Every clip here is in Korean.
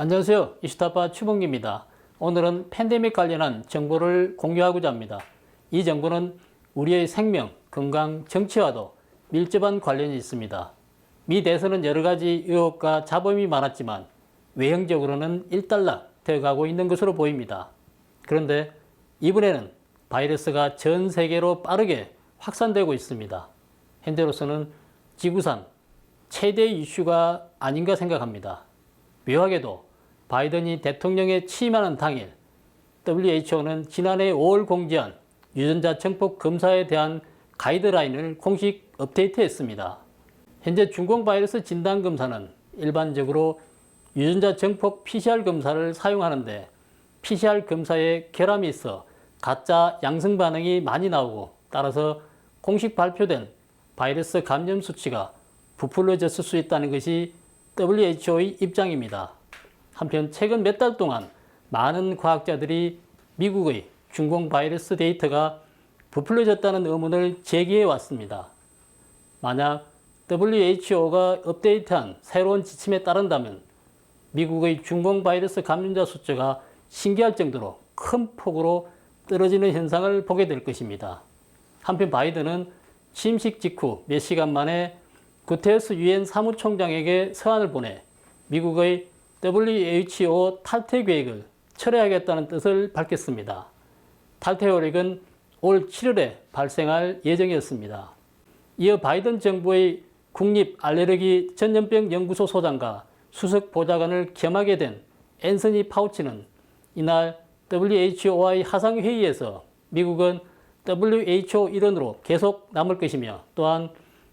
안녕하세요. 이슈타파 추봉기입니다. 오늘은 팬데믹 관련한 정보를 공유하고자 합니다. 이 정보는 우리의 생명, 건강, 정치와도 밀접한 관련이 있습니다. 미 대선은 여러 가지 의혹과 잡음이 많았지만 외형적으로는 일단락 되어가고 있는 것으로 보입니다. 그런데 이번에는 바이러스가 전 세계로 빠르게 확산되고 있습니다. 현재로서는 지구상 최대 이슈가 아닌가 생각합니다. 묘하게도 바이든이 대통령에 취임하는 당일 WHO는 지난해 5월 공지한 유전자 정폭 검사에 대한 가이드라인을 공식 업데이트했습니다. 현재 중공 바이러스 진단 검사는 일반적으로 유전자 정폭 PCR 검사를 사용하는데 PCR 검사에 결함이 있어 가짜 양성 반응이 많이 나오고 따라서 공식 발표된 바이러스 감염 수치가 부풀려졌을 수 있다는 것이 WHO의 입장입니다. 한편 최근 몇 달 동안 많은 과학자들이 미국의 중공 바이러스 데이터가 부풀려졌다는 의문을 제기해 왔습니다. 만약 WHO가 업데이트한 새로운 지침에 따른다면 미국의 중공 바이러스 감염자 숫자가 신기할 정도로 큰 폭으로 떨어지는 현상을 보게 될 것입니다. 한편 바이든은 취임식 직후 몇 시간 만에 구테레스 유엔 사무총장에게 서한을 보내 미국의 WHO 탈퇴 계획을 철회하겠다는 뜻을 밝혔습니다. 탈퇴 효력은 올 7월에 발생할 예정이었습니다. 이어 바이든 정부의 국립 알레르기 전염병 연구소 소장과 수석 보좌관을 겸하게 된 앤서니 파우치는 이날 WHO와의 하상회의에서 미국은 WHO 일원으로 계속 남을 것이며 또한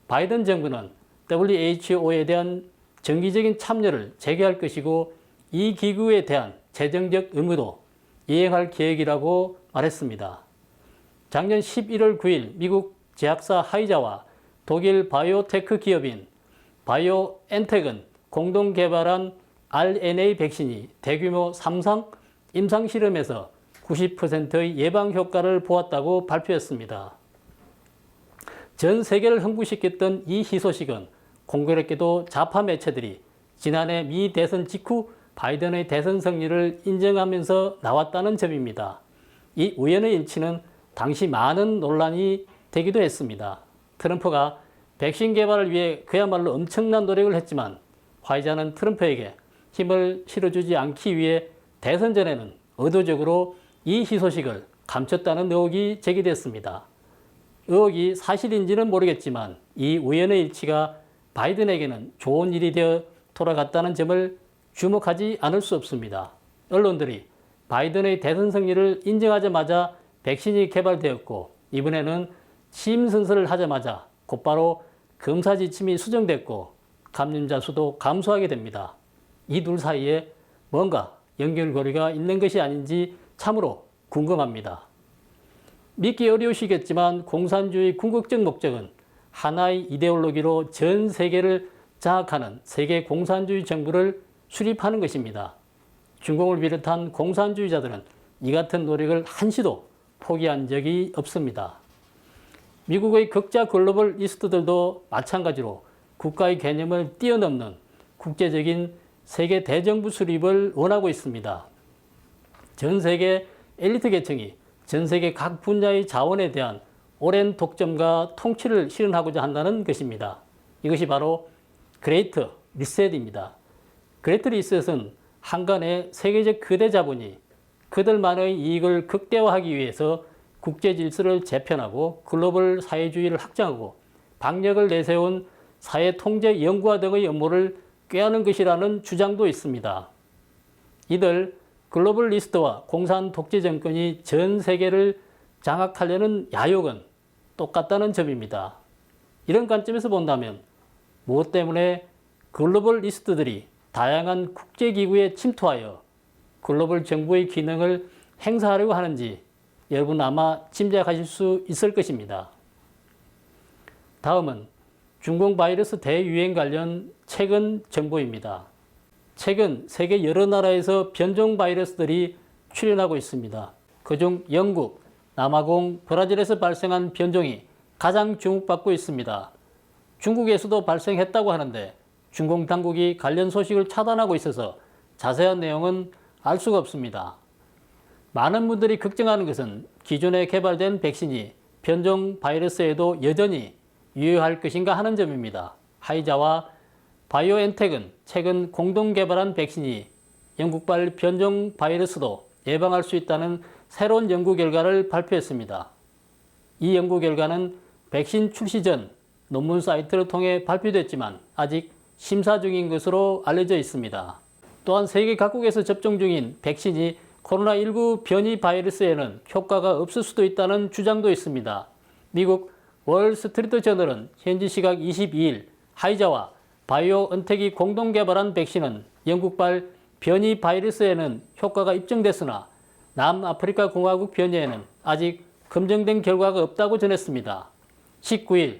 바이든 정부는 WHO에 대한 정기적인 참여를 재개할 것이고 이 기구에 대한 재정적 의무도 이행할 계획이라고 말했습니다. 작년 11월 9일 미국 제약사 하이자와 독일 바이오테크 기업인 바이오엔텍은 공동 개발한 RNA 백신이 대규모 임상 실험에서 90%의 예방 효과를 보았다고 발표했습니다. 전 세계를 흥분시켰던 이 희소식은 공교롭게도 좌파 매체들이 지난해 미 대선 직후 바이든의 대선 승리를 인정하면서 나왔다는 점입니다. 이 우연의 일치는 당시 많은 논란이 되기도 했습니다. 트럼프가 백신 개발을 위해 그야말로 엄청난 노력을 했지만 화이자는 트럼프에게 힘을 실어주지 않기 위해 대선 전에는 의도적으로 이 희소식을 감췄다는 의혹이 제기됐습니다. 의혹이 사실인지는 모르겠지만 이 우연의 일치가 바이든에게는 좋은 일이 되어 돌아갔다는 점을 주목하지 않을 수 없습니다. 언론들이 바이든의 대선 승리를 인정하자마자 백신이 개발되었고 이번에는 취임 선서를 하자마자 곧바로 검사 지침이 수정됐고 감염자 수도 감소하게 됩니다. 이 둘 사이에 뭔가 연결고리가 있는 것이 아닌지 참으로 궁금합니다. 믿기 어려우시겠지만 공산주의 궁극적 목적은 하나의 이데올로기로 전 세계를 장악하는 세계 공산주의 정부를 수립하는 것입니다. 중공을 비롯한 공산주의자들은 이 같은 노력을 한시도 포기한 적이 없습니다. 미국의 극자 글로벌 리스트들도 마찬가지로 국가의 개념을 뛰어넘는 국제적인 세계 대정부 수립을 원하고 있습니다. 전 세계 엘리트 계층이 전 세계 각 분야의 자원에 대한 오랜 독점과 통치를 실현하고자 한다는 것입니다. 이것이 바로 그레이트 리셋입니다. 그레이트 리셋은 한간의 세계적 거대 자본이 그들만의 이익을 극대화하기 위해서 국제 질서를 재편하고 글로벌 사회주의를 확장하고 박력을 내세운 사회 통제 연구와 등의 업무를 꾀하는 것이라는 주장도 있습니다. 이들 글로벌리스트와 공산 독재 정권이 전 세계를 장악하려는 야욕은 똑같다는 점입니다. 이런 관점에서 본다면 무엇 때문에 글로벌리스트들이 다양한 국제기구에 침투하여 글로벌 정부의 기능을 행사하려고 하는지 여러분 아마 짐작하실 수 있을 것입니다. 다음은 중공 바이러스 대유행 관련 최근 정보입니다. 최근 세계 여러 나라에서 변종 바이러스들이 출현하고 있습니다. 그중 영국, 남아공, 브라질에서 발생한 변종이 가장 주목받고 있습니다. 중국에서도 발생했다고 하는데 중공 당국이 관련 소식을 차단하고 있어서 자세한 내용은 알 수가 없습니다. 많은 분들이 걱정하는 것은 기존에 개발된 백신이 변종 바이러스에도 여전히 유효할 것인가 하는 점입니다. 화이자와 바이오엔텍은 최근 공동 개발한 백신이 영국발 변종 바이러스도 예방할 수 있다는 새로운 연구 결과를 발표했습니다. 이 연구 결과는 백신 출시 전 논문 사이트를 통해 발표됐지만 아직 심사 중인 것으로 알려져 있습니다. 또한 세계 각국에서 접종 중인 백신이 코로나19 변이 바이러스에는 효과가 없을 수도 있다는 주장도 있습니다. 미국 월스트리트 저널은 현지 시각 22일 화이자와 바이오엔텍이 공동 개발한 백신은 영국발 변이 바이러스에는 효과가 입증됐으나 남아프리카 공화국 변이에는 아직 검증된 결과가 없다고 전했습니다. 19일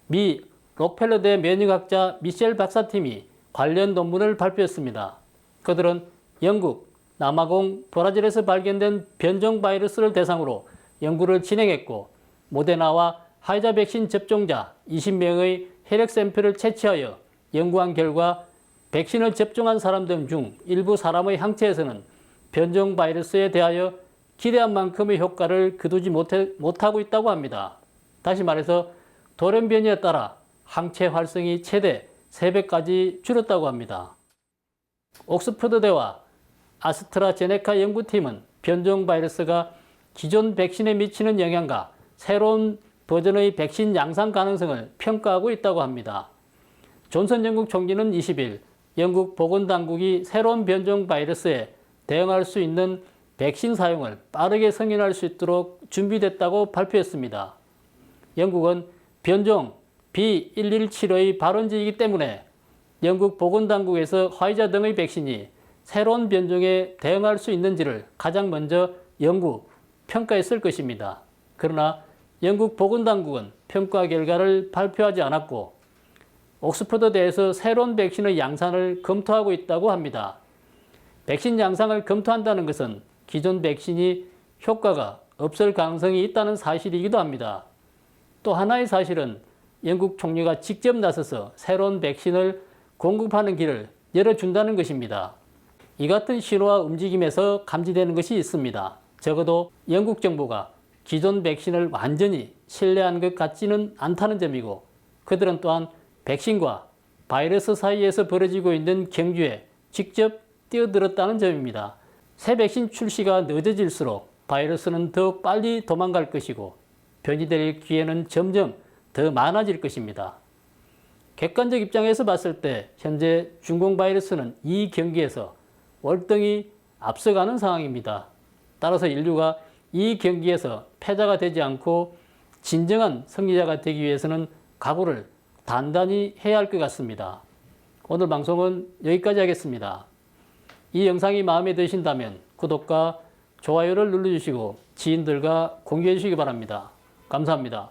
미 록펠러대 면역학자 미셸 박사팀이 관련 논문을 발표했습니다. 그들은 영국, 남아공, 브라질에서 발견된 변종 바이러스를 대상으로 연구를 진행했고 모데나와 화이자 백신 접종자 20명의 혈액 샘플을 채취하여 연구한 결과 백신을 접종한 사람들 중 일부 사람의 항체에서는 변종 바이러스에 대하여 기대한 만큼의 효과를 거두지 못하고 있다고 합니다. 다시 말해서 돌연변이에 따라 항체 활성이 최대 3배까지 줄었다고 합니다. 옥스퍼드대와 아스트라제네카 연구팀은 변종 바이러스가 기존 백신에 미치는 영향과 새로운 버전의 백신 양상 가능성을 평가하고 있다고 합니다. 존슨 영국 총리는 20일 영국 보건당국이 새로운 변종 바이러스에 대응할 수 있는 백신 사용을 빠르게 승인할 수 있도록 준비됐다고 발표했습니다. 영국은 변종 B117의 발원지이기 때문에 영국 보건당국에서 화이자 등의 백신이 새로운 변종에 대응할 수 있는지를 가장 먼저 연구, 평가했을 것입니다. 그러나 영국 보건당국은 평가 결과를 발표하지 않았고 옥스퍼드대에서 새로운 백신의 양산을 검토하고 있다고 합니다. 백신 양상을 검토한다는 것은 기존 백신이 효과가 없을 가능성이 있다는 사실이기도 합니다. 또 하나의 사실은 영국 총리가 직접 나서서 새로운 백신을 공급하는 길을 열어준다는 것입니다. 이 같은 신호와 움직임에서 감지되는 것이 있습니다. 적어도 영국 정부가 기존 백신을 완전히 신뢰하는 것 같지는 않다는 점이고 그들은 또한 백신과 바이러스 사이에서 벌어지고 있는 경주에 직접 뛰어들었다는 점입니다. 새 백신 출시가 늦어질수록 바이러스는 더욱 빨리 도망갈 것이고 변이될 기회는 점점 더 많아질 것입니다. 객관적 입장에서 봤을 때 현재 중공 바이러스는 이 경기에서 월등히 앞서가는 상황입니다. 따라서 인류가 이 경기에서 패자가 되지 않고 진정한 승리자가 되기 위해서는 각오를 단단히 해야 할 것 같습니다. 오늘 방송은 여기까지 하겠습니다. 이 영상이 마음에 드신다면 구독과 좋아요를 눌러주시고 지인들과 공유해 주시기 바랍니다. 감사합니다.